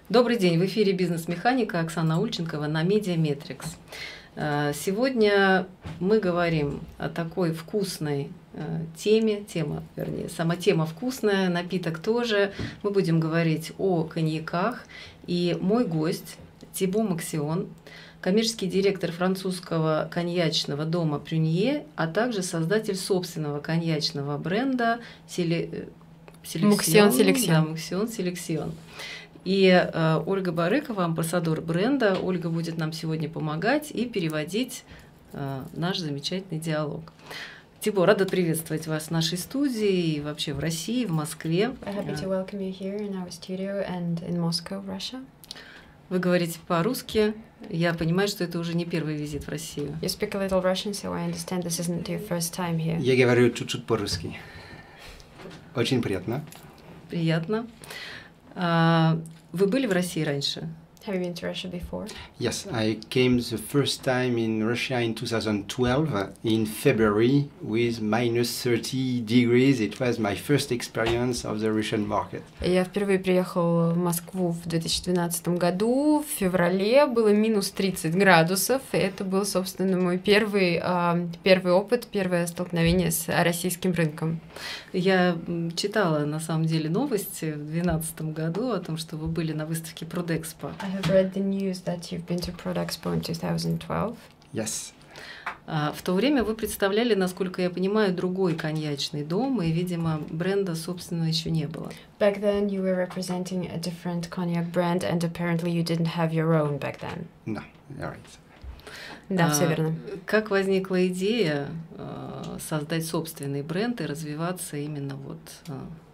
Добрый день, в эфире «БизнесМеханика», Оксана Ульченкова на Медиаметрикс. Сегодня мы говорим о такой вкусной теме, сама тема вкусная, напиток тоже. Мы будем говорить о коньяках. И мой гость Тибо Максион, коммерческий директор французского коньячного дома Прюнье, а также создатель собственного коньячного бренда Максион Селексион. И Ольга Барыкова, амбассадор бренда. Ольга будет нам сегодня помогать и переводить наш замечательный диалог. Тибо, рада приветствовать вас в нашей студии и вообще в России, в Москве. Вы говорите по-русски. Я понимаю, что это уже не первый визит в Россию. You speak a little Russian, so I understand this isn't your first time here. Я говорю чуть-чуть по-русски. Очень приятно. Приятно. Вы были в России раньше? Have you been to Russia before? Yes, I came the first time in Russia in 2012 in February with -30 degrees. It was my first experience of the Russian market. Я впервые приехал в Москву в 2012 году. В феврале было минус 30 градусов. И это был, собственно, мой первый опыт, первое столкновение с российским рынком. Я читала, на самом деле, новости в 2012 году о том, что вы были на выставке Продэкспо. I have read the news that you've been to Prodexpo in 2012. Yes. В то время вы представляли, насколько я понимаю, другой коньячный дом, и, видимо, бренда, собственно, еще не было. Back then you were representing a different cognac brand, and apparently you didn't have your own back then. No, you're right. Да, все верно. Как возникла идея создать собственный бренд и развиваться именно вот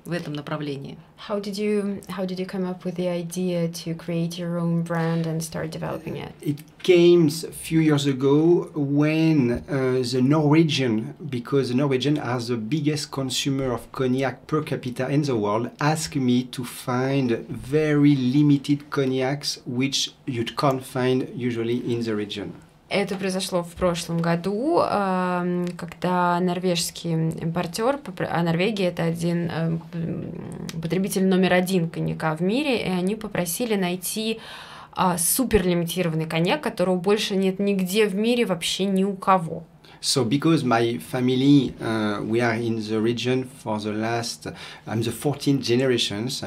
в этом направлении? How did you come up with the idea to create your own brand and start developing it? It came a few years ago when the Norwegian, because the Norwegian are the biggest consumer of cognac per capita in the world, asked me to find very limited cognacs which you can't find usually in the region. Это произошло в прошлом году, когда норвежский импортер, а Норвегия — это потребитель номер один коньяка в мире, и они попросили найти суперлимитированный коньяк, которого больше нет нигде в мире вообще ни у кого. So because my family, we are in the region for the last, I'm the 14th generations,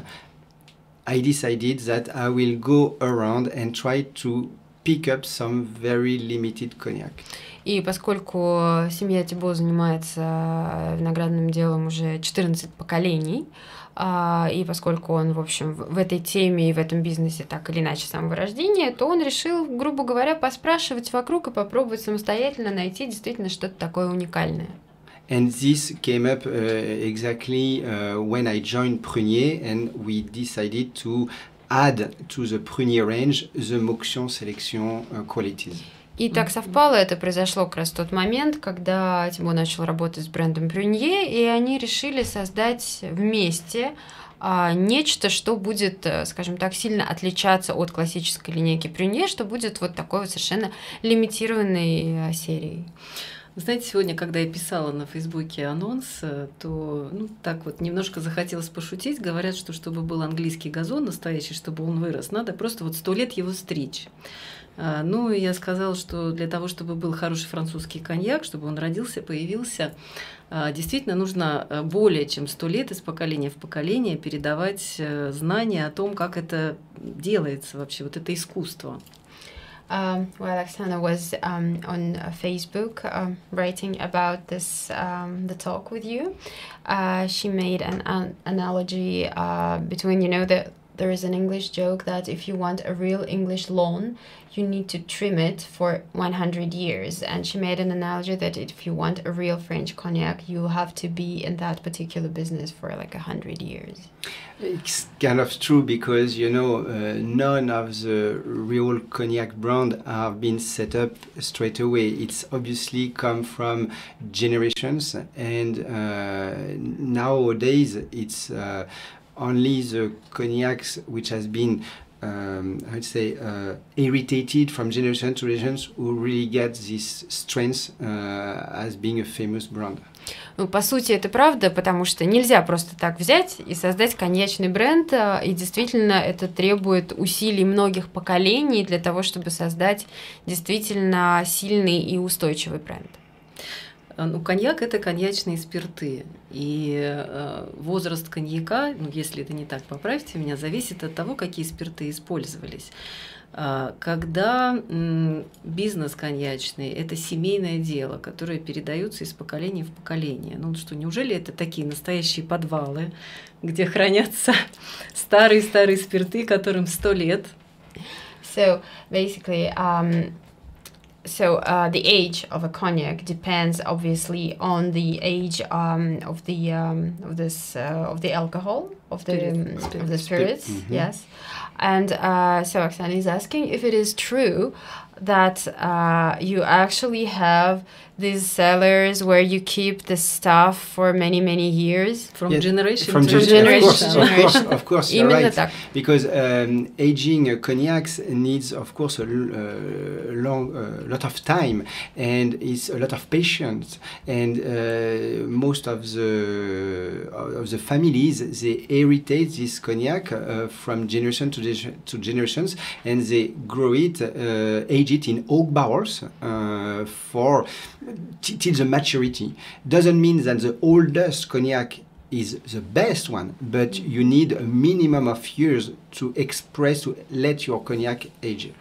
I decided that I will go around and try to pick up some very limited cognac. И поскольку семья Тибо занимается виноградным делом уже 14 поколений, и поскольку он, в общем, в этой теме и в этом бизнесе так или иначе с самого рождения, то он решил, грубо говоря, поспрашивать вокруг и попробовать самостоятельно найти действительно что-то такое уникальное. And this came up exactly when I joined Prünье, and we decided to add to the Prünьe range the Moxion selection qualities. И так совпало, это произошло как раз в тот момент, когда Тибо начал работать с брендом Прюнье, и они решили создать вместе нечто, что будет, скажем так, сильно отличаться от классической линейки Прюнье, что будет вот такой вот совершенно лимитированной серией. Вы знаете, сегодня, когда я писала на Фейсбуке анонс, то так вот немножко захотелось пошутить. Говорят, что чтобы был английский газон настоящий, чтобы он вырос, надо просто вот 100 лет его стричь. Ну, и я сказала, что для того, чтобы был хороший французский коньяк, чтобы он родился, появился, действительно нужно более чем 100 лет из поколения в поколение передавать знания о том, как это делается вообще, вот это искусство. Well, Oksana was on Facebook writing about this, the talk with you. She made an analogy between, there is an English joke that if you want a real English lawn, you need to trim it for 100 years. And she made an analogy that if you want a real French cognac, you have to be in that particular business for like 100 years. It's kind of true because, none of the real cognac brand have been set up straight away. It's obviously come from generations, and nowadays it's only the cognacs which has been irritated from generation to generation who really get this strength as being a famous brand. Ну, по сути, это правда, потому что нельзя просто так взять и создать коньячный бренд, и действительно это требует усилий многих поколений для того, чтобы создать действительно сильный и устойчивый бренд. Ну, коньяк – это коньячные спирты, и возраст коньяка, ну, если это не так, поправьте меня, зависит от того, какие спирты использовались. Когда бизнес коньячный – это семейное дело, которое передается из поколения в поколение. Ну что, неужели это такие настоящие подвалы, где хранятся старые-старые спирты, которым 100 лет? So basically, the age of a cognac depends obviously on the age of the alcohol of the spirits. Mm-hmm. Yes, and so Oksana is asking if it is true that you actually have these cellars where you keep the stuff for many years From generation from to generation. generation. Of course, you're Именно right. так. Because aging cognacs needs, of course, a lot of time, and it's a lot of patience. And most of the families, they heritage this cognac from generation to generations, and they grow it, age it in oak barrels for till the maturity. Doesn't mean that the oldest cognac is the best one, but you need a minimum of years to let your cognac age.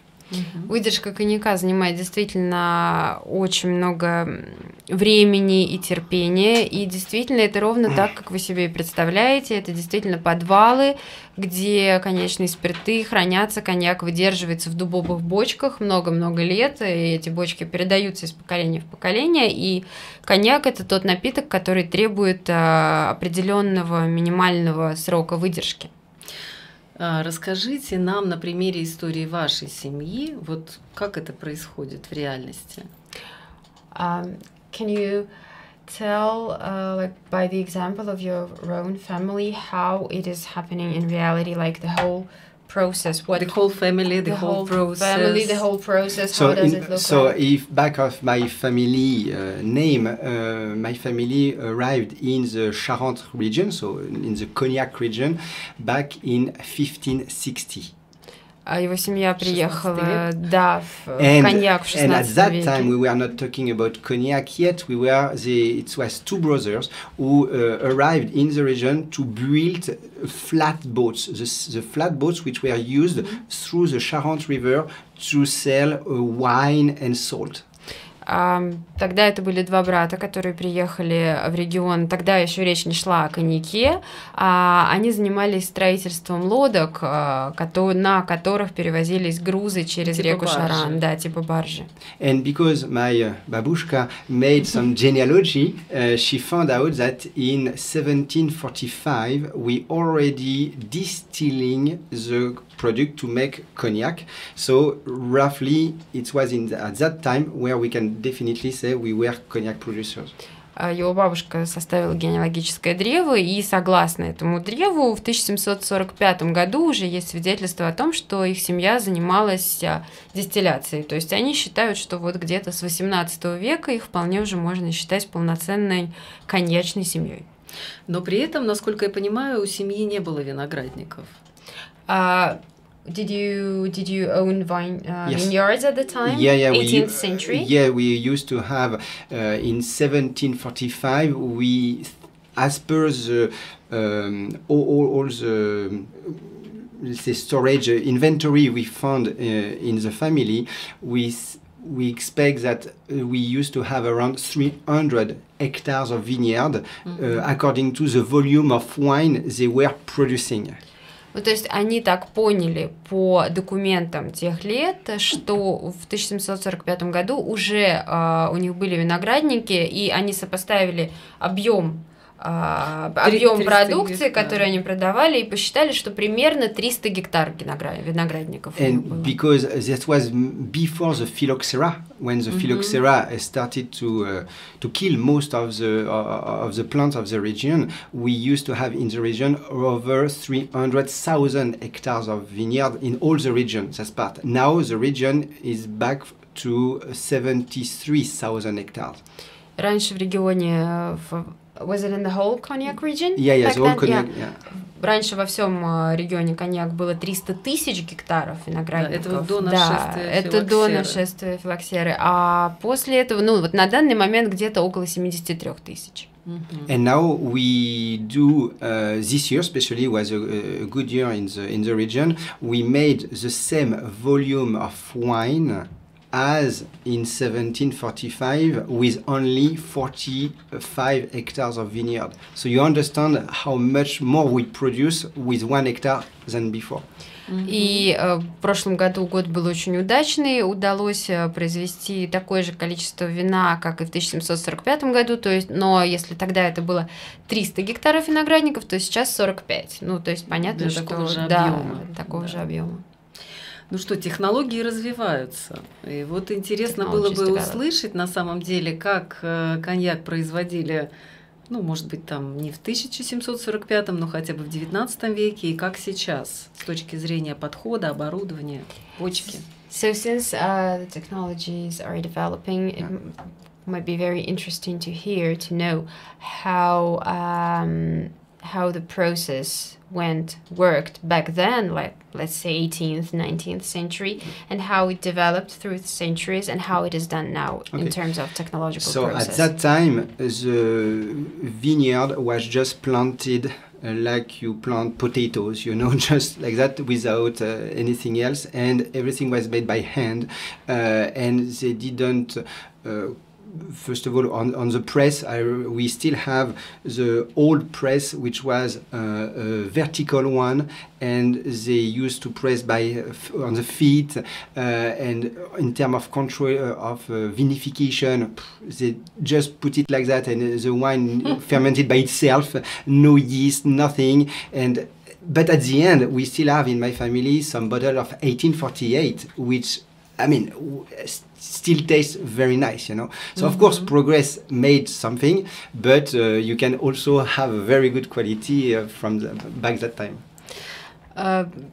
Выдержка коньяка занимает действительно очень много времени и терпения, и действительно это ровно так, как вы себе представляете, это действительно подвалы, где коньячные спирты хранятся, коньяк выдерживается в дубовых бочках много-много лет, и эти бочки передаются из поколения в поколение, и коньяк – это тот напиток, который требует определенного минимального срока выдержки. Расскажите нам на примере истории вашей семьи, вот как это происходит в реальности? Can you tell, like by the example of your own family, how it is happening in reality, like the whole process, what The whole family, the whole process. family, the whole process, how does it look like? If back of my family name, my family arrived in the Charente region, so in the Cognac region, back in 1560. Его семья приехала, в And Коньяк в at 16 that веке. time we were not talking about cognac yet. It was two brothers who arrived in the region to build flat boats, the flat boats which were used through the Charente River to sell wine and salt. Тогда это были два брата, которые приехали в регион. Тогда еще речь не шла о коньяке. Они занимались строительством лодок, на которых перевозились грузы через реку Шаран, да, типа баржи. And because my babushka made some genealogy, she found out that in 1745 we already distilling the product to make cognac. So roughly it was at that time where we can definitely say we were cognac producers. Его бабушка составила генеалогическое древо, и согласно этому древу в 1745 году уже есть свидетельство о том, что их семья занималась дистилляцией. То есть они считают, что вот где-то с 18 века их вполне уже можно считать полноценной коньячной семьей. Но при этом, насколько я понимаю, у семьи не было виноградников. Did you own Yes. vineyards at the time? Yeah, 18th century? Yeah, we used to have in 1745. We, as per the all the let's say storage inventory we found in the family, we expect that we used to have around 300 hectares of vineyard, according to the volume of wine they were producing. Ну, то есть они так поняли по документам тех лет, что в 1745 году уже у них были виноградники, и они сопоставили объем продукции, которую они продавали, и посчитали, что примерно 300 гектар виноградников. And because that was before the phylloxera, when the phylloxera started to kill most of the plants of the region, we used to have in the region over 300,000 hectares of vineyard in all the region. That's part. Now the region is back to 73,000 hectares. раньше в регионе, was it in the whole Konyak region? Yeah, the whole Konyak, yeah. Раньше во всем регионе Коньяк было 300 тысяч гектаров виноградников. Да, это вот до нашествия это до нашествия филоксеры. А после этого, ну вот на данный момент где-то около 73 тысяч. And now we do this year, especially was a good year in the region. We made the same volume of wine as in 1745 with only 45 hectares of vineyard. So you understand how much more we produce with 1 hectare than before. И в прошлом году год был очень удачный, удалось произвести такое же количество вина, как и в 1745 году, то есть, но если тогда это было 300 гектаров виноградников, то сейчас 45. Ну, то есть понятно, что такого же объема. Ну что, технологии развиваются. И вот интересно было бы услышать на самом деле, как коньяк производили, ну, может быть, там не в 1745, но хотя бы в 19 веке, и как сейчас, с точки зрения подхода, оборудования, почки. So since the technologies are developing, it might be very interesting to hear, to know how the process worked back then, like let's say 18th, 19th century, and how it developed through the centuries and how it is done now in terms of technological process. So at that time, the vineyard was just planted like you plant potatoes, you know, just like that without anything else, and everything was made by hand, and they didn't first of all, on the press, we still have the old press, which was a vertical one, and they used to press on the feet. And in terms of control of vinification, they just put it like that, and the wine fermented by itself, no yeast, nothing. But at the end, we still have in my family some bottle of 1848, which, I mean, still tastes very nice, you know. So of course progress made something, but you can also have a very good quality from back that time.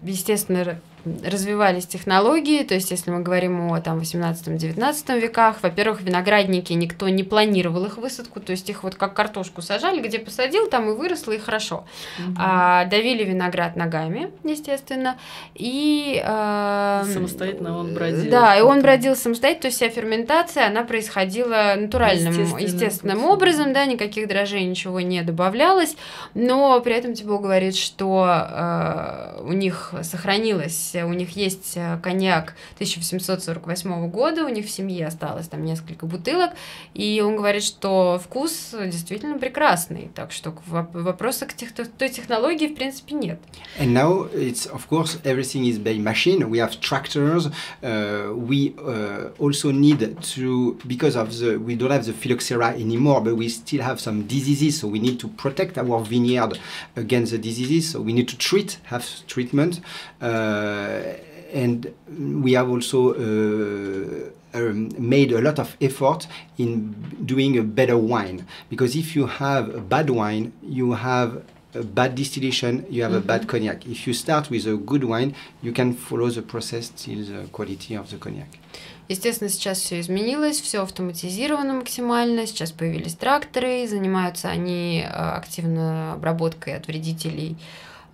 Естественно, развивались технологии, то есть если мы говорим о 18-19 веках, во-первых, виноградники, никто не планировал их высадку, то есть их вот как картошку сажали, где посадил, там и выросло, и хорошо. Давили виноград ногами, естественно, и... самостоятельно он бродил. Да, и он бродил самостоятельно, то есть вся ферментация, она происходила натуральным, естественным образом, да, никаких дрожжей, ничего не добавлялось, но при этом Тибо говорит, что у них сохранилось, у них есть коньяк 1848 года, у них в семье осталось там несколько бутылок, и он говорит, что вкус действительно прекрасный, так что вопроса к той технологии в принципе нет. And now it's of course everything is by machine. We have tractors. We also need to, because of we don't have the phylloxera anymore, but we still have some diseases, so we need to protect our vineyard against the diseases. So we need to have treatment. And we have also made a lot of effort in doing a better wine, because if you have a bad wine, you have a bad distillation, you have a bad cognac. If you start with a good wine, you can follow the process till the quality of the cognac. Естественно, сейчас все изменилось, все автоматизировано максимально, сейчас появились тракторы, занимаются они активно обработкой от вредителей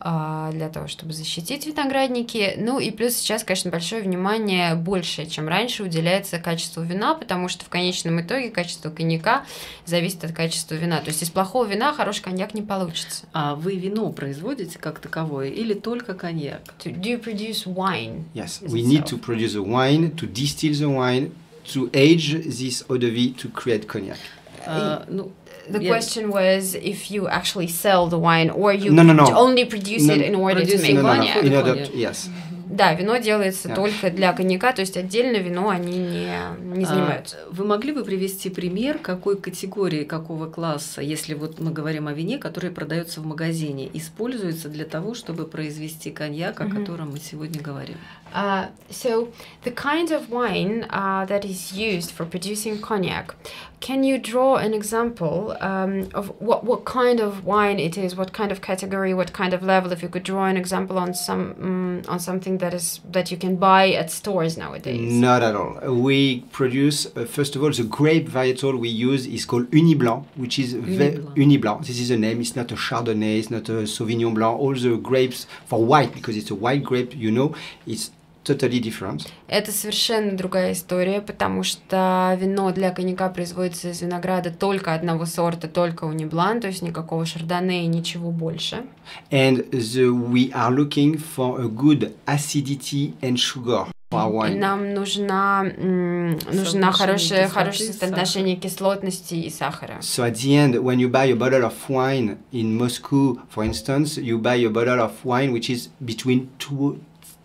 для того, чтобы защитить виноградники. Ну и плюс сейчас, конечно, большое внимание, больше, чем раньше, уделяется качеству вина, потому что в конечном итоге качество коньяка зависит от качества вина. То есть из плохого вина хороший коньяк не получится. А вы вино производите как таковое или только коньяк? Do you produce wine? Yes, we need to produce the wine, to distill the wine, to age this eau de vie, to create cognac. The question was if you actually sell the wine or you No. only produce it in order to make cognac. Yes. Да, вино делается только для коньяка, то есть отдельно вино они не занимаются. Вы могли бы привести пример, какой категории, какого класса, если вот мы говорим о вине, который продается в магазине, используется для того, чтобы произвести коньяк, о котором мы сегодня говорим? So the kind of wine that is used for producing cognac, can you draw an example of what kind of wine it is, what kind of category, what kind of level? If you could draw an example on something that you can buy at stores nowadays. Not at all. We produce, first of all, the grape varietal we use is called Uni Blanc, which is Uni Blanc. This is the name. It's not a Chardonnay, it's not a Sauvignon Blanc. All the grapes for white, because it's a white grape, you know, it's totally different. Это совершенно другая история, потому что вино для коньяка производится из винограда только одного сорта, только Uni Blanc, то есть никакого шардоне и ничего больше. And we are looking for a good acidity and sugar for our wine. И нам нужна хорошее соотношение кислотности и сахара. So at the end, when you buy a bottle of wine in Moscow, for instance, you buy a bottle of wine which is between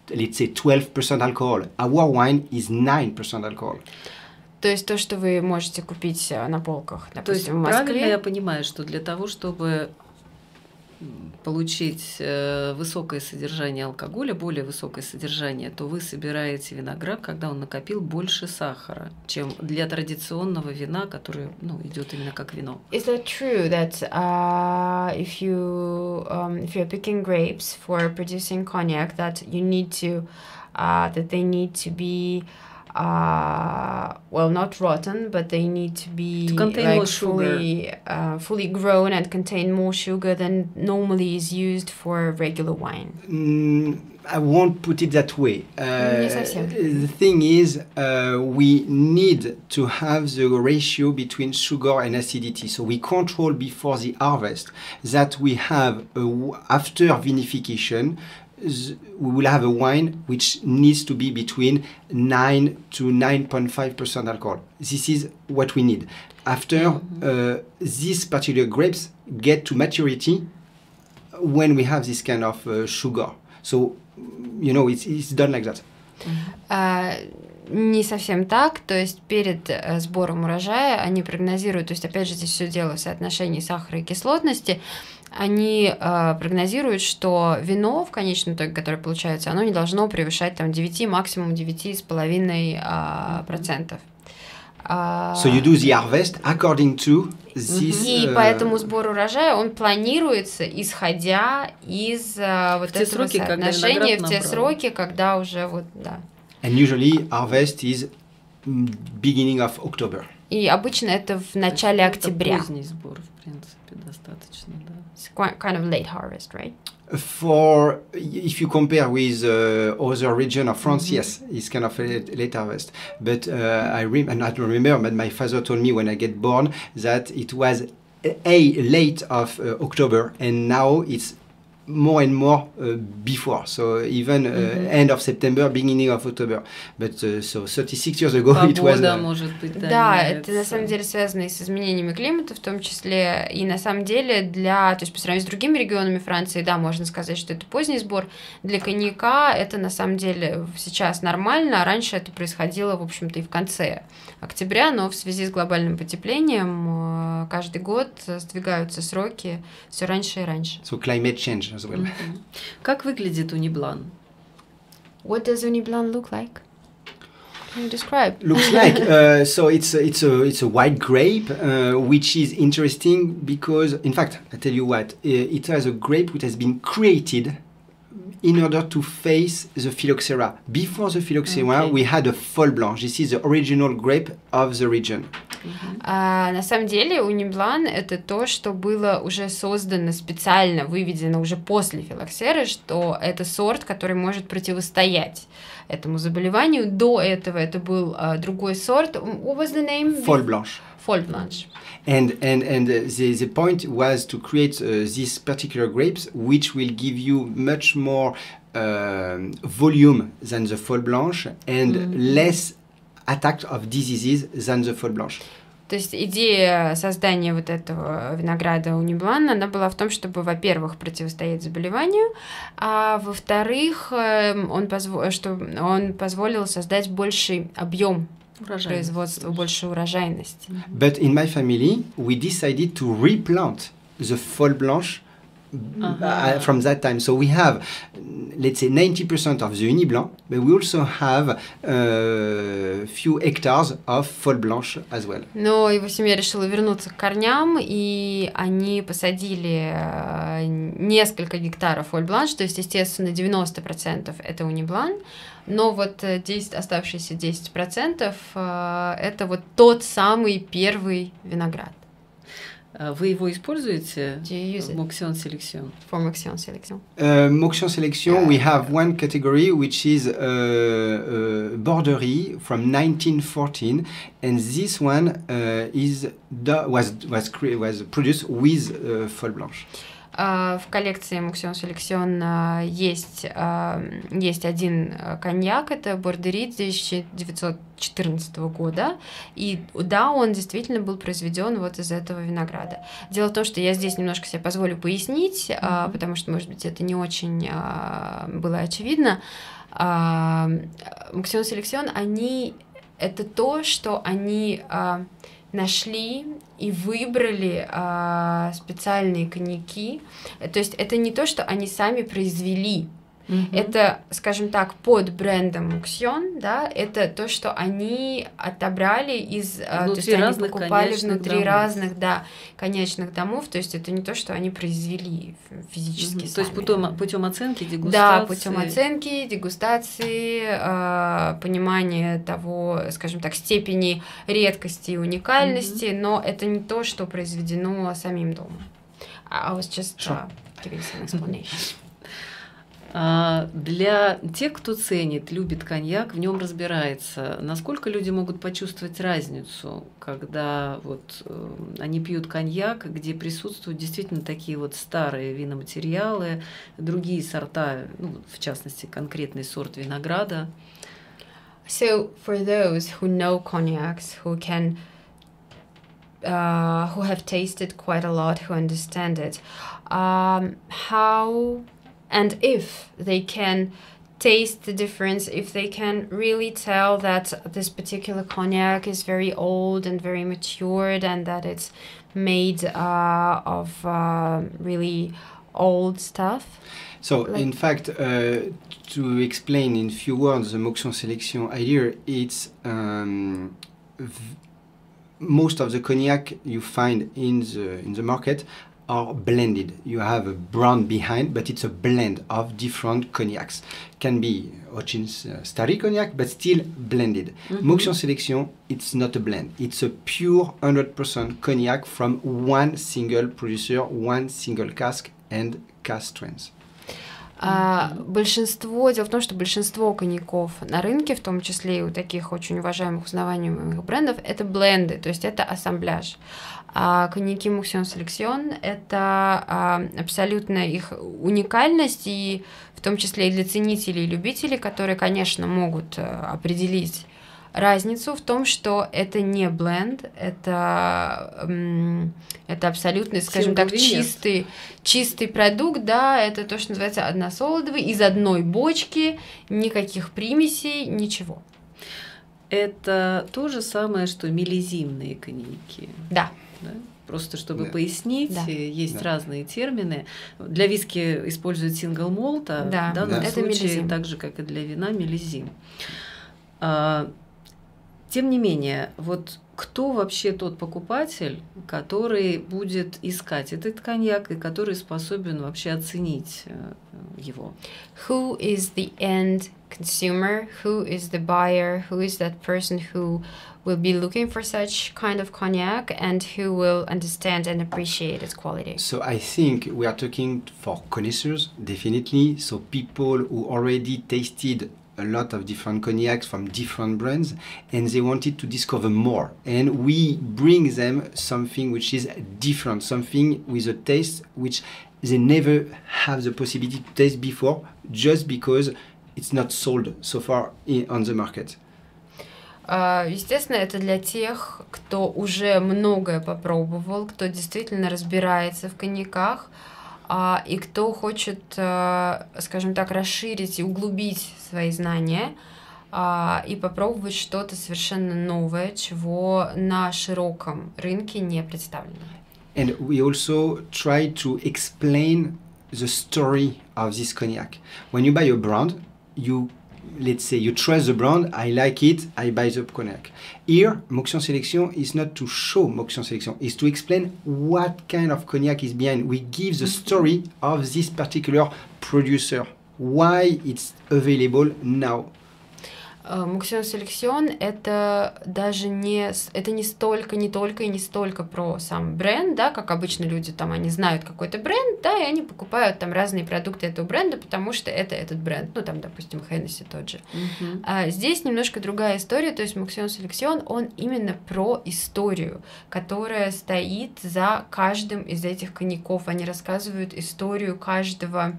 let's say 12% alcohol. Our wine is 9% alcohol. То есть то, что вы можете купить на полках, допустим, в Москве. То есть правильно я понимаю, что для того, чтобы получить высокое содержание алкоголя, более высокое содержание, то вы собираете виноград, когда он накопил больше сахара, чем для традиционного вина, которое идет именно как вино. Is that true that if you're picking grapes for producing cognac, that you need to that they need to be well, not rotten, but they need to be like fully grown and contain more sugar than normally is used for regular wine? I won't put it that way. The thing is, we need to have the ratio between sugar and acidity. So we control before the harvest that we have, after vinification, we will have a wine which needs to be between 9 to 9.5% alcohol. This is what we need. After these particular grapes get to maturity, when we have this kind of sugar. So, you know, it's done like that. Не совсем так, то есть перед сбором урожая они прогнозируют, то есть опять же здесь все дело в соотношении сахара и кислотности, они прогнозируют, что вино в конечном итоге, которое получается, оно не должно превышать там 9, максимум 9,5%. So you do the harvest according to this. И поэтому сбор урожая, он планируется, исходя из вот этого соотношения в те сроки, когда уже вот, да. And usually harvest is beginning of October. И обычно это в начале октября. Поздний сбор, в принципе, достаточно, да. It's kind of late harvest, right? For if you compare with other region of France, yes, it's kind of a late harvest. But I don't remember, but my father told me when I get born that it was late of October, and now it's more and more before. So even end of September, beginning of October. But so 36 years ago it was. Может быть, да, это на самом деле связано и с изменениями климата, в том числе, и на самом деле то есть по сравнению с другими регионами Франции, да, можно сказать, что это поздний сбор. Для коньяка это на самом деле сейчас нормально, а раньше это происходило, в общем-то, и в конце октября, но в связи с глобальным потеплением каждый год сдвигаются сроки все раньше и раньше. So climate change as well. Как выглядит Uni Blanc? What does Uni Blanc look like? Can you describe? Looks like so it's a white grape, which is interesting because, in fact, I tell you what, it has a grape which has been created in order to face the phylloxera. Before the phylloxera, we had a folle blanche. This is the original grape of the region. На самом деле Uni Blanc это то, что было уже создано специально, выведено уже после филоксеры, что это сорт, который может противостоять этому заболеванию. До этого это был другой сорт. What was the name? Folle blanche. Folle blanche. And the point was to create these particular grapes, which will give you much more volume than the folle blanche and less attack of diseases than the folle blanche. То есть идея создания вот этого винограда Uni Blanc, она была в том, чтобы, во-первых, противостоять заболеванию, а во-вторых, он позволил создать больший объем производства, больше урожайности. But in my family, we decided to replant the folle blanche from that time. So we have, let's say, 90% of the Uni Blanc, but we also have few hectares of Folle Blanche as well. Но его семья решила вернуться к корням, и они посадили несколько гектаров Folle Blanche, то есть, естественно, 90% это Uni Blanc, но вот оставшиеся 10% это вот тот самый первый виноград. Вы его используете? Moction Selection. For Moction Selection. Moction Selection, we have one category which is Borderie from 1914, and this one was produced with Folle Blanche. В коллекции Moction Selection есть один коньяк, это Бордери 1914 года, и да, он действительно был произведен вот из этого винограда. Дело в том, что я здесь немножко себе позволю пояснить, потому что, может быть, это не очень было очевидно. Moction Selection, это то, что они нашли и выбрали специальные коньяки. То есть это не то, что они сами произвели. Это, скажем так, под брендом Moction, да, это то, что они отобрали из... то есть они покупали внутри разных, да, коньячных домов, то есть это не то, что они произвели физически сами. То есть путем оценки, дегустации? Да, путем оценки, дегустации, понимания того, скажем так, степени редкости и уникальности, но это не то, что произведено самим домом. I was just giving some explanation. Для тех, кто ценит, любит коньяк, в нем разбирается, насколько люди могут почувствовать разницу, когда вот они пьют коньяк, где присутствуют действительно такие вот старые виноматериалы, другие сорта, ну, в частности, конкретный сорт винограда. So for those who know cognacs, who have tasted quite a lot, who understand it, how and if they can taste the difference, if they can really tell that this particular cognac is very old and very matured and that it's made of really old stuff. So, in fact, to explain in few words the Moction Selection idea, it's most of the cognac you find in the market are blended. You have a brand behind, but it's a blend of different cognacs. Can be Hotchins Starry cognac, but still blended. Moction Selection, it's not a blend. It's a pure 100% cognac from one single producer, one single cask and cask strength. Дело в том, что большинство коньяков на рынке, в том числе и у таких очень уважаемых, узнаваемых брендов, это бленды, то есть это ассамбляж. А коньяки Moction Selection — это абсолютно их уникальность, и в том числе и для ценителей и любителей, которые, конечно, могут определить разницу в том, что это не бленд, это абсолютно, скажем так, чистый продукт, да, это то, что называется односолодовый, из одной бочки, никаких примесей, ничего. Это то же самое, что миллизимные коньяки. Да. Да? Просто чтобы пояснить, есть разные термины. Для виски используют сингл молт, а в данном случае, так же, как и для вина, миллизим. Тем не менее, вот кто вообще тот покупатель, который будет искать этот коньяк и который способен вообще оценить его? Who is the end consumer? Who is the buyer? Who is that person who will be looking for such kind of cognac and who will understand and appreciate its quality? So I think we are talking for connoisseurs, definitely. So people who already tasted a lot of different cognacs from different brands and they wanted to discover more, and we bring them something which is different, something with a taste which they never have the possibility to taste before, just because it's not sold so far on the market. Естественно, это для тех, кто уже многое попробовал, кто действительно разбирается в коньяках, и кто хочет, скажем так, расширить и углубить свои знания и попробовать что-то совершенно новое, чего на широком рынке не представлено. And we also try to explain the story of this cognac. When you buy a brand, let's say you trust the brand, I like it, I buy the cognac. Here, Moxion Selection is not to show Moxion Selection, it's to explain what kind of cognac is behind. We give the story of this particular producer, why it's available now. Moxion Selection это даже не только и не столько про сам бренд, да, как обычно люди там, они знают какой-то бренд, да, и они покупают там разные продукты этого бренда, потому что это этот бренд, ну там, допустим, Hennessy тот же. Здесь немножко другая история, то есть Moxion Selection, он именно про историю, которая стоит за каждым из этих коньяков, они рассказывают историю каждого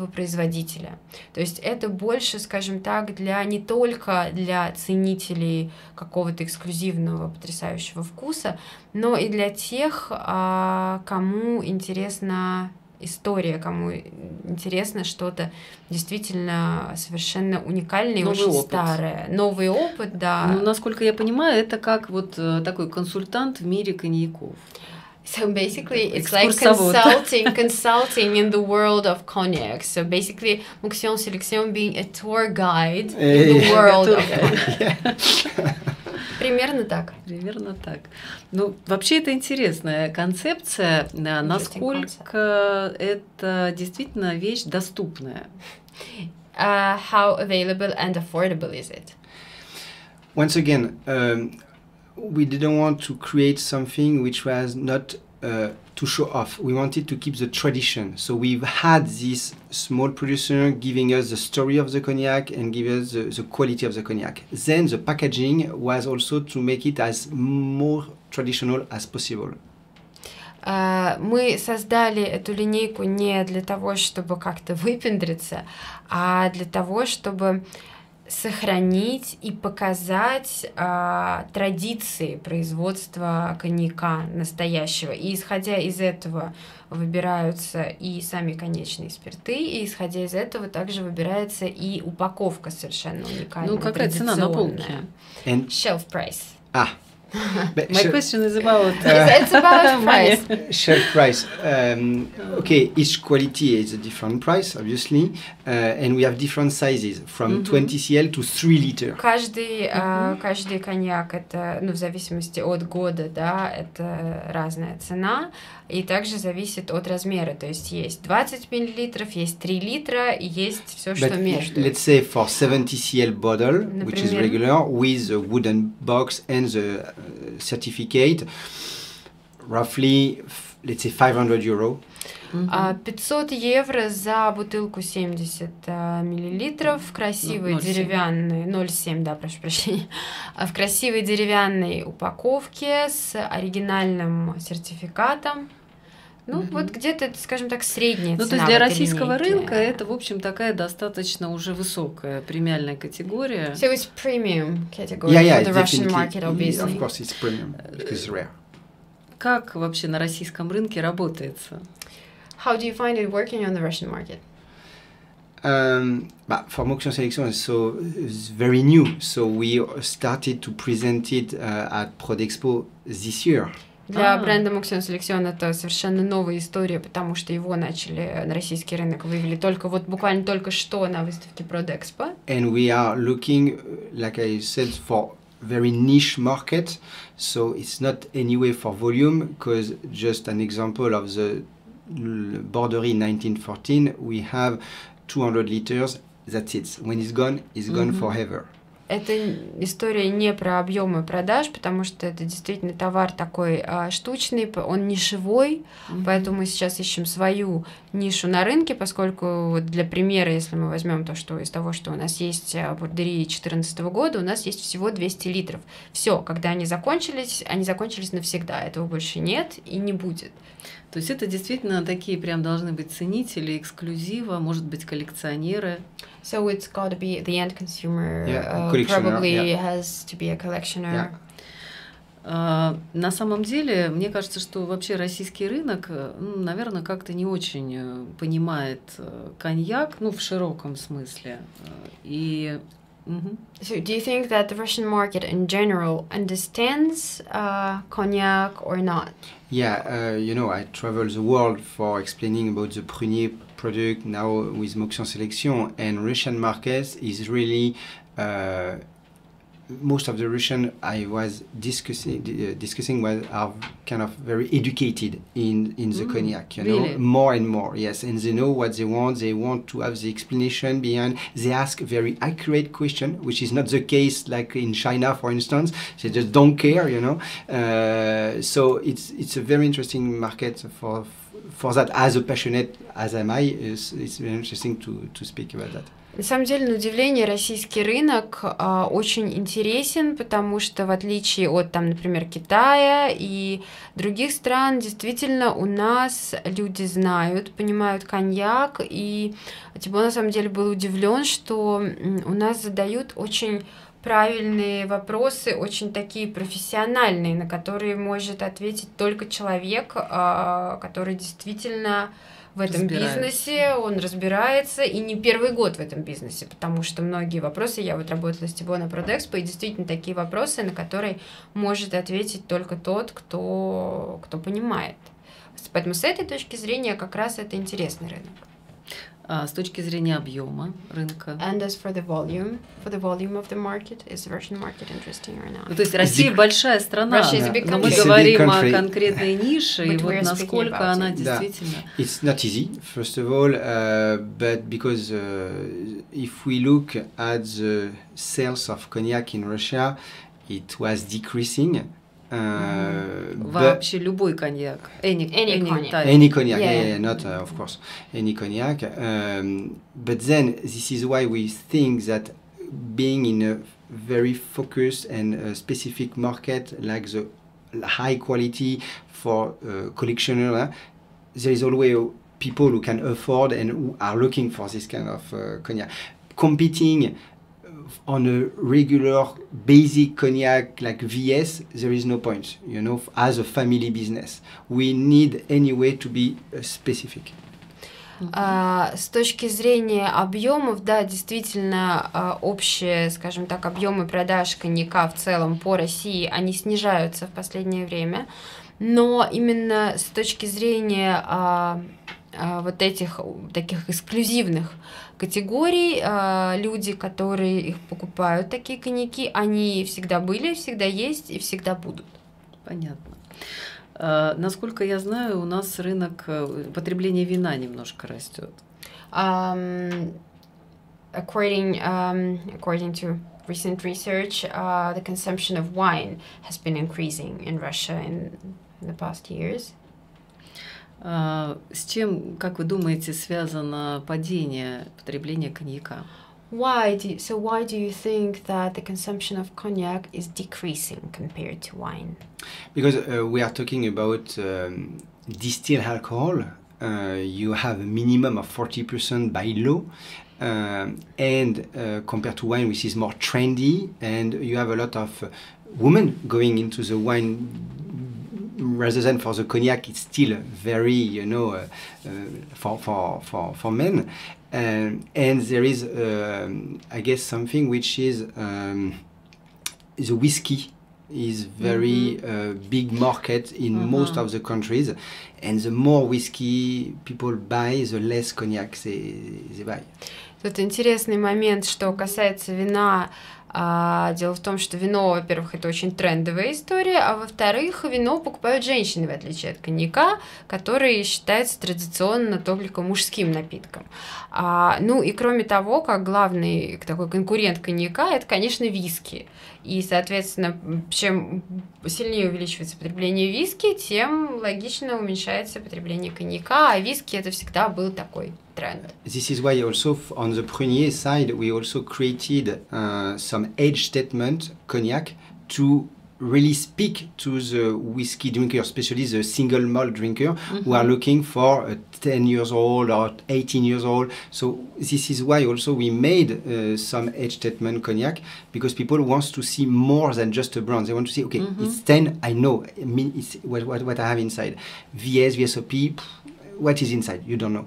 производителя. То есть это больше, скажем так, не только для ценителей какого-то эксклюзивного потрясающего вкуса, но и для тех, кому интересна история, кому интересно что-то действительно совершенно уникальное и очень старое. Новый опыт, да. Ну, насколько я понимаю, это как вот такой консультант в мире коньяков. So basically, it's like consulting in the world of cognac. So basically, Moxion Selection being a tour guide in the world of cognac. Примерно так. Примерно так. Ну, вообще это интересная концепция, насколько это действительно вещь доступная. How available and affordable is it? Once again, we didn't want to create something which was not to show off. We wanted to keep the tradition. So we've had this small producer giving us the story of the cognac and give us the quality of the cognac. Then the packaging was also to make it as more traditional as possible. Мы создали эту линейку не для того, чтобы как-то выпендриться, а для того, чтобы сохранить и показать традиции производства коньяка настоящего. И исходя из этого выбираются и сами конечные спирты, и исходя из этого также выбирается и упаковка совершенно уникальная. Ну, какая цена на полке? Shelf price. My question is about... It's about price. Shelf price. Okay, each quality is a different price, obviously, and we have different sizes, from 20 cl to 3 liter. Каждый коньяк, это, ну, в зависимости от года, да, это разная цена, и также зависит от размера, то есть есть 20 миллилитров, есть 3 литра, и есть все, что между. Let's say for 70 cl bottle, which is regular, with a wooden box and the certificate, roughly, let's say 500 euro. 500 евро за бутылку 70 миллилитров в красивой деревянной, 0,7, да, прошу прощения, в красивой деревянной упаковке с оригинальным сертификатом. Ну, вот где-то, скажем так, средняя цена. Ну, то есть для российского рынка это, в общем, такая достаточно уже высокая премиальная категория. So it's premium category for the Russian market, obviously. Of course, it's premium, because it's rare. Как вообще на российском рынке работается? How do you find it working on the Russian market? For Moxion Selection, it's very new. So we started to present it at Prodexpo this year. Для бренда Moxion Selection это совершенно новая история, потому что его начали на российский рынок вывели буквально только что на выставке Prodexpo. And we are looking, like I said, for very niche market. So it's not anyway for volume, because just an example of the Borderie 1914, we have 200 liters, that's it. When it's gone forever. Это история не про объемы продаж, потому что это действительно товар такой штучный, он нишевой, поэтому мы сейчас ищем свою нишу на рынке, поскольку вот для примера, если мы возьмем из того, что у нас есть Бордери 2014 года, у нас есть всего 200 литров. Все, когда они закончились навсегда, этого больше нет и не будет. То есть это действительно такие прям должны быть ценители эксклюзива, может быть, коллекционеры. So it's got to be the end consumer, probably has to be a collectioner. На самом деле, мне кажется, что вообще российский рынок, наверное, как-то не очень понимает коньяк, в широком смысле. И So do you think that the Russian market in general understands cognac or not? Yeah, you know, I travel the world for explaining about the Prünьe product now with Moxion Selection, and Russian markets is really most of the Russian I was discussing are kind of very educated in the cognac, you know, more and more, yes, and they know what they want to have the explanation behind, they ask very accurate question, which is not the case like in China, for instance, they just don't care, you know, so it's a very interesting market for that. As a passionate as am I, it's very interesting to speak about that. На самом деле, на удивление, российский рынок очень интересен, потому что в отличие от, там, например, Китая и других стран, действительно у нас люди знают, понимают коньяк, и Тибо на самом деле был удивлен, что у нас задают очень правильные вопросы, очень такие профессиональные, на которые может ответить только человек, который действительно в этом бизнесе, он разбирается, и не первый год в этом бизнесе, потому что многие вопросы, я вот работала с Тибо на Продэкспо, и действительно такие вопросы, на которые может ответить только тот, кто понимает. Поэтому с этой точки зрения как раз это интересный рынок. С точки зрения объема рынка. And as for the volume of the market, is the Russian market interesting or not? Ну, то есть Россия большая страна, но мы говорим о конкретной нише, и вот насколько она действительно... It's not easy, first of all, but because if we look at the sales of cognac in Russia, it was decreasing. Вообще любой коньяк, any cognac, yeah, not of course any cognac, but then this is why we think that being in a very focused and specific market like the high quality for collectioner, there is always people who can afford and who are looking for this kind of cognac. Competing on a regular basic cognac like VS, there is no point, you know, as a family business. We need anyway to be specific. С точки зрения объемов, да, действительно, общие, скажем так, объемы продаж коньяка в целом по России, они снижаются в последнее время, но именно с точки зрения вот этих таких эксклюзивных категорий, люди, которые их покупают, такие коньяки, они всегда были, всегда есть и всегда будут. Понятно. Насколько я знаю, у нас рынок потребления вина немножко растет. According to recent research, the consumption of wine has been increasing in Russia in the past years. С чем, как вы думаете, связано падение потребления коньяка? Why do you think that the consumption of cognac is decreasing compared to wine? Because we are talking about distilled alcohol. You have a minimum of 40% by law, and compared to wine, which is more trendy, and you have a lot of women going into the wine. Rather than for the cognac, it's still very, you know, for men. And there is, I guess, something which is the whiskey is very big market in most of the countries, and the more whiskey people buy, the less cognac they buy. Тут интересный момент, что касается вина. Дело в том, что вино, во-первых, это очень трендовая история, а во-вторых, вино покупают женщины, в отличие от коньяка, который считается традиционно только мужским напитком. Ну и кроме того, как главный такой конкурент коньяка, это, конечно, виски. И, соответственно, чем сильнее увеличивается потребление виски, тем логично уменьшается потребление коньяка, а виски это всегда был такой тренд. This is why also on the Prünье side we also created some age statement cognac to really speak to the whiskey drinker, especially the single malt drinker who are looking for 10 years old or 18 years old. So this is why also we made some age statement cognac, because people want to see more than just a brand. They want to see, okay, it's 10, I know, it's what I have inside. VS, VSOP, what is inside, you don't know.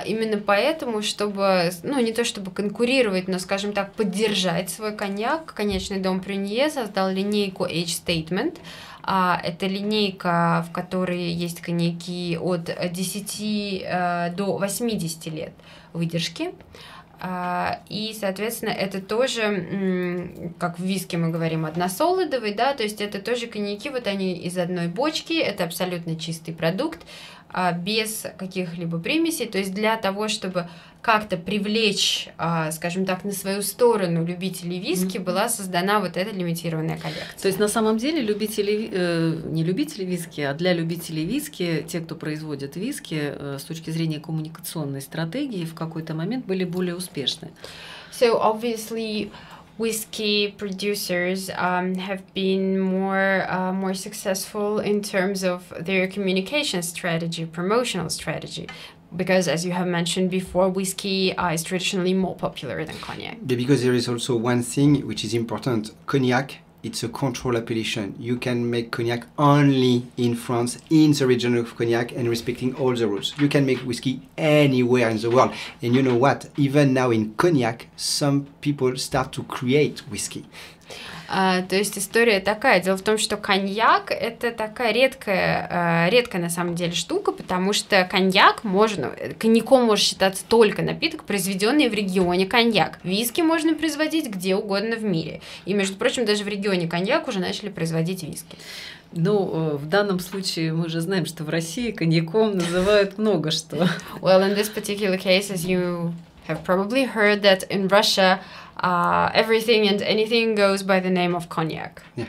Именно поэтому, чтобы, ну, не то чтобы конкурировать, но, скажем так, поддержать свой коньяк, коньячный дом Прюнье создал линейку Age Statement. Это линейка, в которой есть коньяки от 10 до 80 лет выдержки. И, соответственно, это тоже, как в виске мы говорим, односолодовый, да, то есть это тоже коньяки, вот они из одной бочки, это абсолютно чистый продукт, без каких-либо примесей, то есть для того, чтобы как-то привлечь, скажем так, на свою сторону любителей виски, была создана вот эта лимитированная коллекция. То есть на самом деле не любители виски, а для любителей виски, те, кто производит виски, с точки зрения коммуникационной стратегии, в какой-то момент были более успешны. So obviously whiskey producers have been more successful in terms of their communication strategy, promotional strategy, because as you have mentioned before, whiskey is traditionally more popular than cognac. Yeah, because there is also one thing which is important. Cognac, it's a control appellation. You can make cognac only in France, in the region of Cognac, and respecting all the rules. You can make whiskey anywhere in the world. And you know what? Even now in Cognac, some people start to create whiskey. То есть история такая. Дело в том, что коньяк – это такая редкая на самом деле штука, потому что коньяком может считаться только напиток, произведенный в регионе коньяк. Виски можно производить где угодно в мире. И, между прочим, даже в регионе коньяк уже начали производить виски. Ну, в данном случае мы же знаем, что в России коньяком называют много что. Well, in this particular case, as you have probably heard, that in Russia everything and anything goes by the name of cognac. Yeah.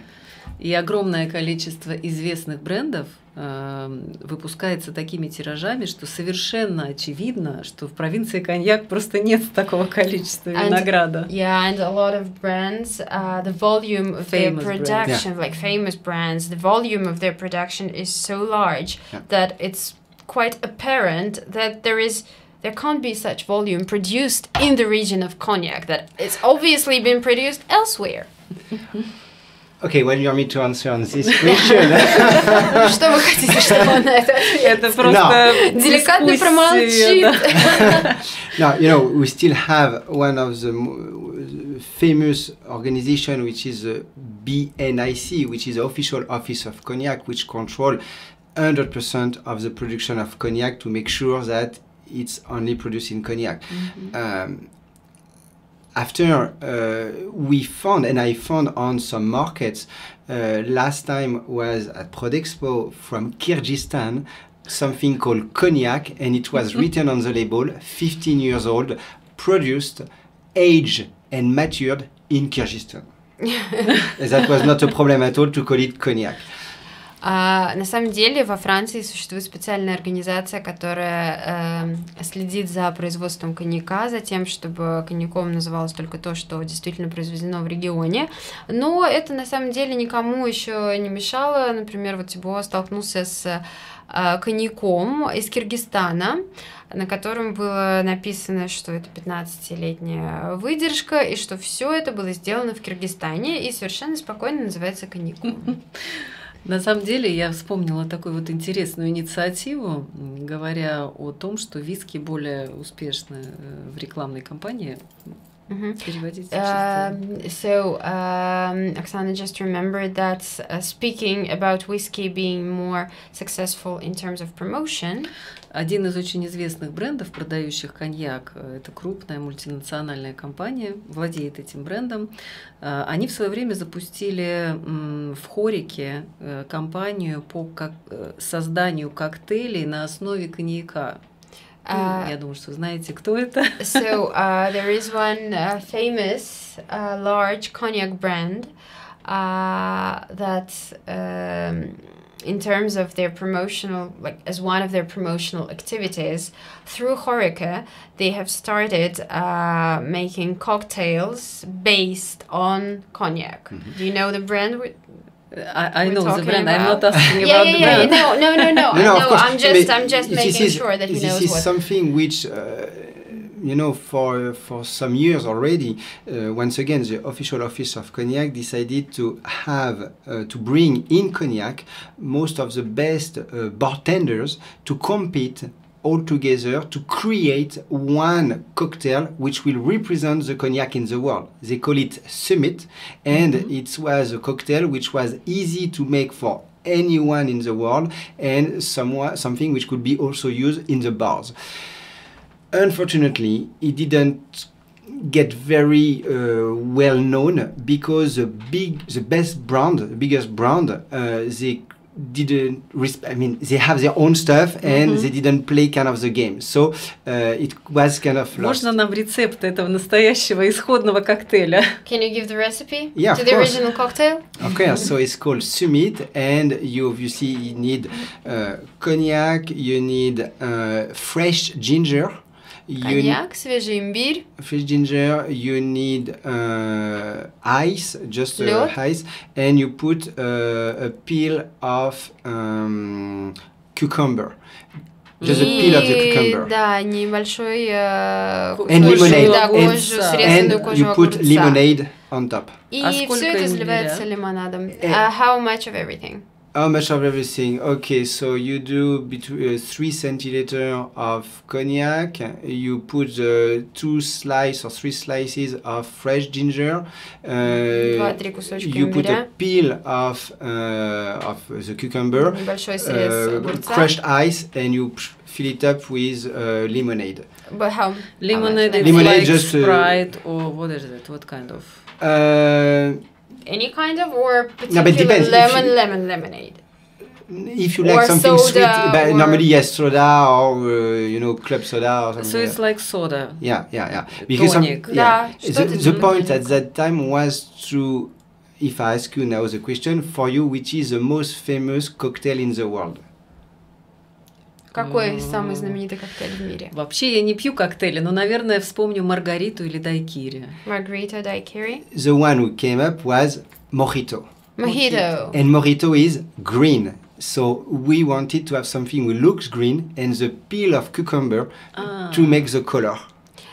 И огромное количество известных брендов выпускается такими тиражами, что совершенно очевидно, что в провинции коньяк просто нет такого количества винограда. Yeah, and a lot of brands, the volume of their production, like famous brands, the volume of their production is so large that it's quite apparent that there can't be such volume produced in the region of Cognac, that it's obviously been produced elsewhere. Okay, well, you want me to answer on this question? Что вы хотите, чтобы он на это ответил? Это просто деликатно промолчит. No, you know, we still have one of the famous organization, which is the BNIC, which is the official office of cognac, which control 100% of the production of cognac to make sure that it's only produced in cognac. After we found, and I found on some markets, last time was at Prodexpo from Kyrgyzstan, something called Cognac, and it was written on the label, 15 years old, produced, aged and matured in Kyrgyzstan. That was not a problem at all to call it Cognac. На самом деле во Франции существует специальная организация, которая следит за производством коньяка, за тем, чтобы коньяком называлось только то, что действительно произведено в регионе. Но это на самом деле никому еще не мешало. Например, вот Тибо столкнулся с коньяком из Киргизстана, на котором было написано, что это 15-летняя выдержка, и что все это было сделано в Киргизстане и совершенно спокойно называется коньяком. На самом деле я вспомнила такую вот интересную инициативу, говоря о том, что виски более успешны в рекламной кампании. Переводите. So, Oksana just remembered that speaking about whiskey being more successful in terms of promotion. Один из очень известных брендов, продающих коньяк, это крупная мультинациональная компания, владеет этим брендом. Они в свое время запустили в Хорике кампанию по созданию коктейлей на основе коньяка. Я думаю, что знаете, кто это. So there is one famous large cognac brand that in terms of their promotional, like as one of their promotional activities, through Horeca, they have started making cocktails based on cognac. Do you know the brand? I know the brand. I'm not asking about the brand. No. I'm just making sure that he knows this is what. something which you know, for some years already, once again, the official office of Cognac decided to have to bring in Cognac most of the best bartenders to compete all together to create one cocktail which will represent the cognac in the world. They call it Summit, and it was a cocktail which was easy to make for anyone in the world, and something which could be also used in the bars. Unfortunately, it didn't get very well known because the biggest brand, they didn't they have their own stuff and they didn't play kind of the game, so it was kind of lost. Можно нам рецепт этого настоящего исходного коктейля? Can you give the recipe Yeah, to the original cocktail? Okay, so it's called Summit, and you obviously need cognac, you need fresh ginger. Коньяк, свежий имбирь. Fresh ginger, you need ice, just Лёд. ice, and you put a peel of cucumber. Just a peel of the cucumber. Да, небольшой And lemonade. да, срезанную And кожу you put огурца. lemonade on top. И А все сколько это имбиря? заливается лимонадом. How much of everything? How much of everything? Okay, so you do between 3 centiliters of cognac. You put 2 slices or 3 slices of fresh ginger. 2-3 кусочка You put a имбиря. peel of the cucumber, Небольшой срез огурца. crushed ice, and you fill it up with lemonade. But how? Lemonade is Lemonade like just, Sprite or what is it? What kind of? Any kind of, or No, but particular depends. lemon lemonade? If you Or like something soda, sweet, but or- normally yes, soda or you know, club soda or something. So it's like soda. Yeah. Because Tonic. Да, the что-то типа point тоника. at that time was to, if I ask you now the question for you, which is the most famous cocktail in the world? Какой самый знаменитый коктейль в мире? Вообще я не пью коктейли, но, наверное, вспомню Маргариту или Дайкири. Margarita daiquiri? The one who came up was mojito. Mojito. And mojito is green. So we wanted to have something which looks green and the peel of cucumber to make the color.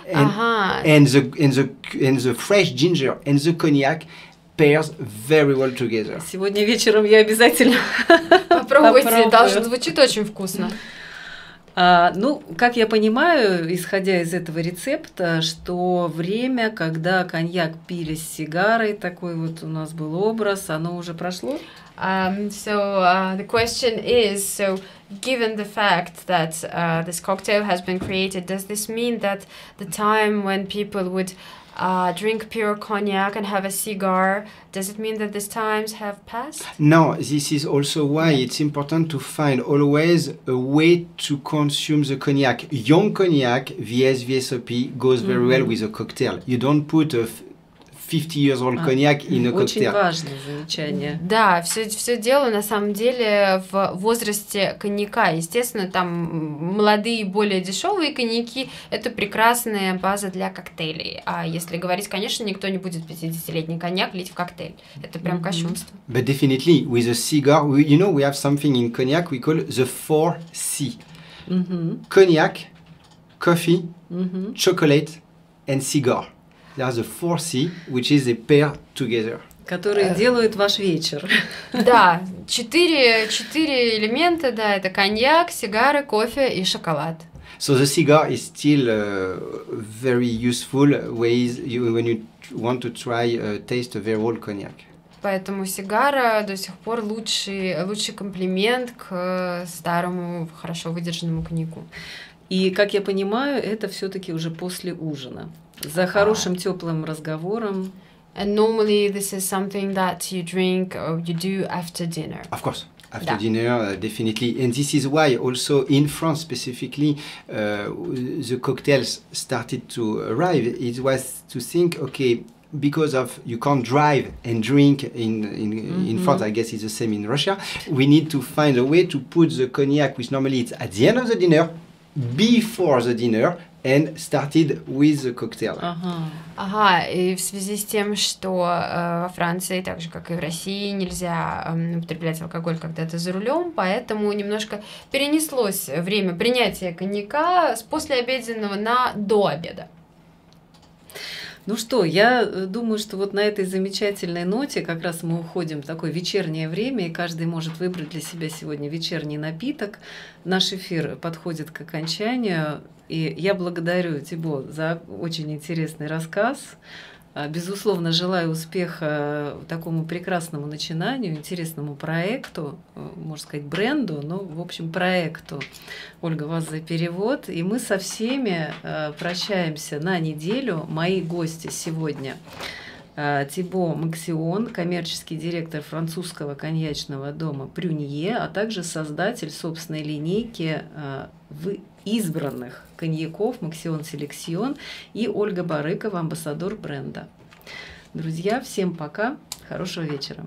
And, Ага. and the fresh ginger and the cognac pairs very well together. Сегодня вечером я обязательно Попробуйте, попробую. даже звучит очень вкусно. Ну, как я понимаю, исходя из этого рецепта, что время, когда коньяк пили с сигарой, такой вот у нас был образ, оно уже прошло? The question is, so given the fact that this cocktail has been created, does this mean that the time when people would drink pure cognac and have a cigar, does it mean that these times have passed? No, this is also why it's important to find always a way to consume the cognac. Young cognac, VSOP, goes very well with a cocktail. You don't put a 50-year-old cognac in a Очень cocktail. важное замечание. Да, все дело на самом деле в возрасте коньяка. Естественно, там молодые, более дешевые коньяки – это прекрасная база для коктейлей. А если говорить, конечно, никто не будет 50-летний коньяк лить в коктейль. Это прям кощунство. But definitely, with a cigar, we have something in cognac we call the 4C. Cognac, coffee, chocolate, and cigar. There's the 4C, which is a pair together. Которые делают ваш вечер. Да, четыре элемента, да, это коньяк, сигары, кофе и шоколад. So the cigar is still very useful ways when you want to try taste a very old cognac. Поэтому сигара до сих пор лучший комплимент к старому, хорошо выдержанному коньяку. И, как я понимаю, это все-таки уже после ужина. За хорошим теплым разговором. And normally this is something that you drink or you do after dinner. Of course. After dinner, definitely. And this is why also in France specifically, the cocktails started to arrive. It was to think, okay, because of you can't drive and drink in France, I guess it's the same in Russia, we need to find a way to put the cognac, which normally it's at the end of the dinner, before the dinner, and started with the cocktail. Ага, и в связи с тем, что во Франции, так же как и в России, нельзя употреблять алкоголь, когда ты за рулем, поэтому немножко перенеслось время принятия коньяка с послеобеденного на до обеда. Ну что, я думаю, что вот на этой замечательной ноте как раз мы уходим в такое вечернее время, и каждый может выбрать для себя сегодня вечерний напиток. Наш эфир подходит к окончанию, и я благодарю Тибо за очень интересный рассказ. Безусловно, желаю успеха такому прекрасному начинанию, интересному проекту, можно сказать, бренду, но, в общем, проекту. Ольга, вас за перевод. И мы со всеми прощаемся на неделю. Мои гости сегодня Тибо Максион, коммерческий директор французского коньячного дома Прюнье, а также создатель собственной линейки в избранных коньяков Максион Селекцион, и Ольга Барыкова, амбассадор бренда. Друзья, всем пока, хорошего вечера.